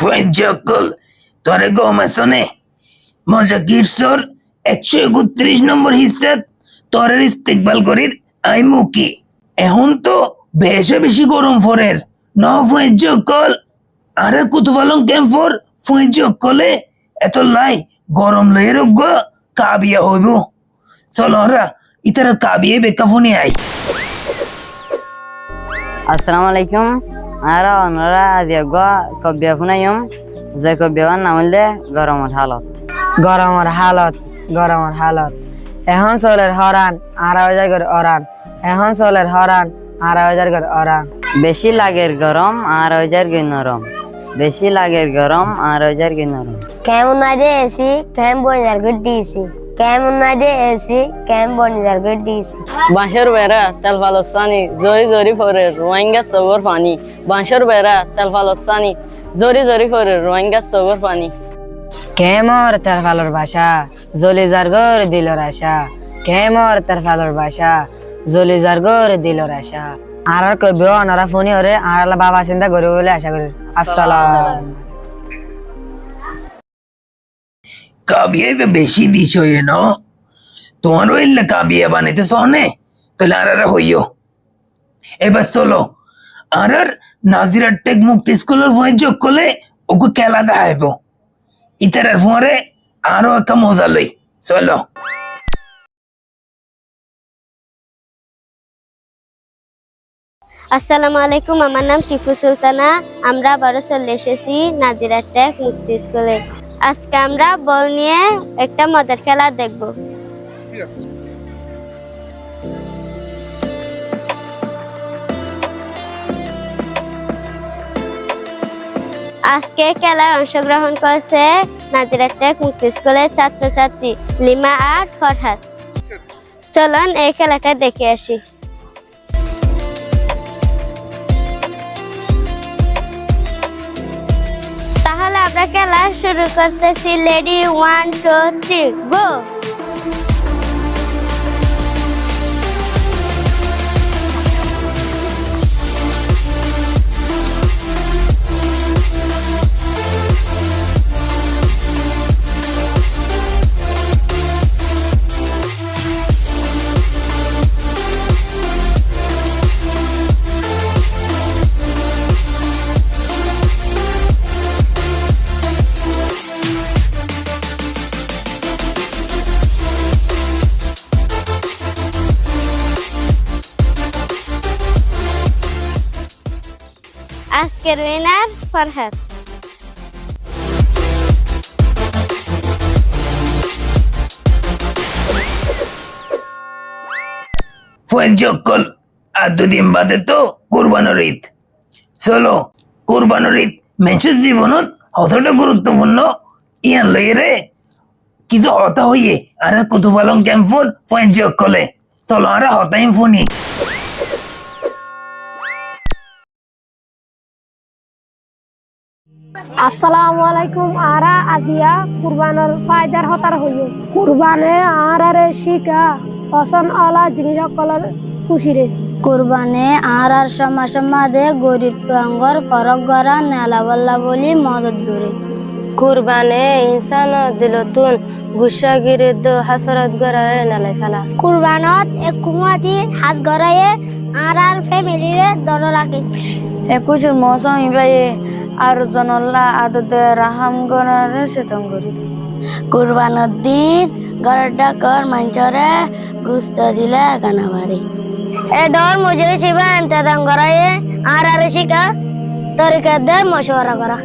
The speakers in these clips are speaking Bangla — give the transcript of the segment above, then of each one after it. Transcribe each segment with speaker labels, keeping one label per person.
Speaker 1: ফয়েজকল তোরে গমাসনে মজা কিরসর 131 নম্বর হিসাত তোরের ইস্তেকবাল করির আই মুকি এখন তো বেশি গরম ফরের ন ফয়েজকল আর কুতুফালং ক্যাম্পর ফয়েজকলে এত লাই গরম লয়ে রোগ কাবিয়া হইব চল ওরা ইতার কাবিয়ে বেকাফুনি আই
Speaker 2: আসসালামু আলাইকুম আরা ওনারা আজিয়া কবিয়া ফুনাইম যে কবিয়ার নাম হইলে গরমের হালত এখন চলের হরান আড়াই করে অরান এখন চলের হরান আড়াই করে অরান বেশি লাগের গরম আড়াই করে নরম বেশি লাগের গরম আড়াই করে নরম
Speaker 3: কেমন আইডে এসি কেমন বনিদার গড্ডিসি কেমন আইডে এসি কেমন বনিদার গড্ডিসি
Speaker 2: বাঁশের বেড়া তেল ফালসানি জরি জরি ফরে রোহিঙ্গা সগর পানি বাঁশের বেড়া তেল ফালসানি জরি জরি ফরে রোহিঙ্গা সগর পানি কেমর তেল ফালর ভাষা জলি জারগর দিলর আশা কেমর তেল ফালর ভাষা জলি জারগর দিলর আশা আর কইব ওনারা ফোনি ওরে আর বাবা চিন্তা করে বলে আশা করি আসসালাম
Speaker 1: কাবিয়ে বেশি দিস হয়ে ন তোমারও এলে কাবিয়ে বানাইতে সনে তাহলে আর হইও এবার চলো আর নাজিরার টেক মুক্তি স্কুলের ফয়েজক করলে ওকে খেলা দেখাইব ইতার ফোরে আরো একটা মজা লই চলো
Speaker 3: আসসালামু আলাইকুম আমার নাম টিপু সুলতানা আমরা আবারও চলে এসেছি নাজিরা টেক মুক্তি স্কুলে আজকে আমরা বল নিয়ে একটা মজার খেলা দেখব আজকে খেলায় অংশগ্রহণ করছে নাজিরা টেক মুক্তি স্কুলের ছাত্রছাত্রী লিমা আর ফরহাদ চলুন এই খেলাটা দেখে আসি তাহলে আমরা খেলা শুরু করতেছি রেডি 1 2 3 গো আজকের উইনার ফরহাদ
Speaker 1: ফয়েজকল আর দুদিন বাদে তো কুরবানোর ঈদ চলো কুরবানোর ঈদ মানুষের জীবনত অতটা গুরুত্বপূর্ণ ইয়ান লই রে কিছু হতা হইয়ে আর কুতুপালং ক্যাম্পর ফয়েজকলে চলো আর হতাইম ফোনি
Speaker 4: আসসালামু আলাইকুম আরা আদিয়া কুরবানের ফায়দার হতার হইল কুরবানে আরারে শিকা ফসন আলা জিনিস কলার খুশিরে
Speaker 3: কুরবানে আর সমাদে গরিব তুয়াঙ্গর ফরক গড়া নেলাবল্লা বলি মদত করে
Speaker 5: কুরবানে ইনসান দিলতুন গুসা গিরে দো হাসরত গড়ারে নেলাই ফেলা
Speaker 3: কুরবানত এক কুমাতি হাস গড়ায়ে আর ফ্যামিলিরে দর রাখে
Speaker 5: একুশের মৌসুম ইবাইয়ে আর জনল্লা আদত রাহাম গণারে সেতম করি
Speaker 3: কুরবানত দিন গড় ডাকর মঞ্চরে গুস্ত দিলে গানাবারি এ দর মুজে শিবা এমতাদাম গড়ায়ে আর শিকা তরিকা দে মশওয়ারা করা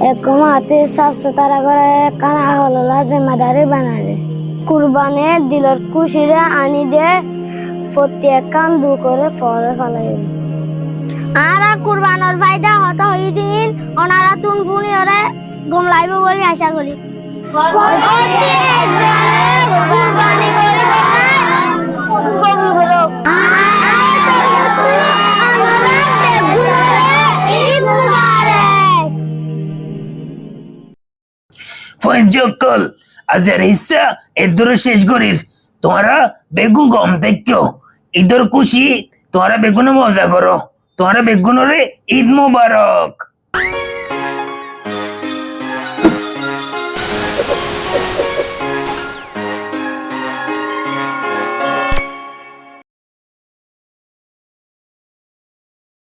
Speaker 3: এক মাতে সাফ সুতরা করে কানা হললা জিম্মেদারি বানালে কুরবানে দিলর খুশিরে আনি দে প্রত্যেক কান দু করে ফরে ফলাই আর কুরবানোর ফায়দা হত হই দিন ওনারা তুন ফুনি ওরে গম লাইব বলি আশা করি কুরবানি করে কবুল করো
Speaker 1: ফয়েজকল আজের হিসা এদুর শেষ করির তোমরা বেগুন কম দেখো ঈদের খুশি তোমরা বেগুনে মজা করো তোমরা বেগুনরে ঈদ মোবারক।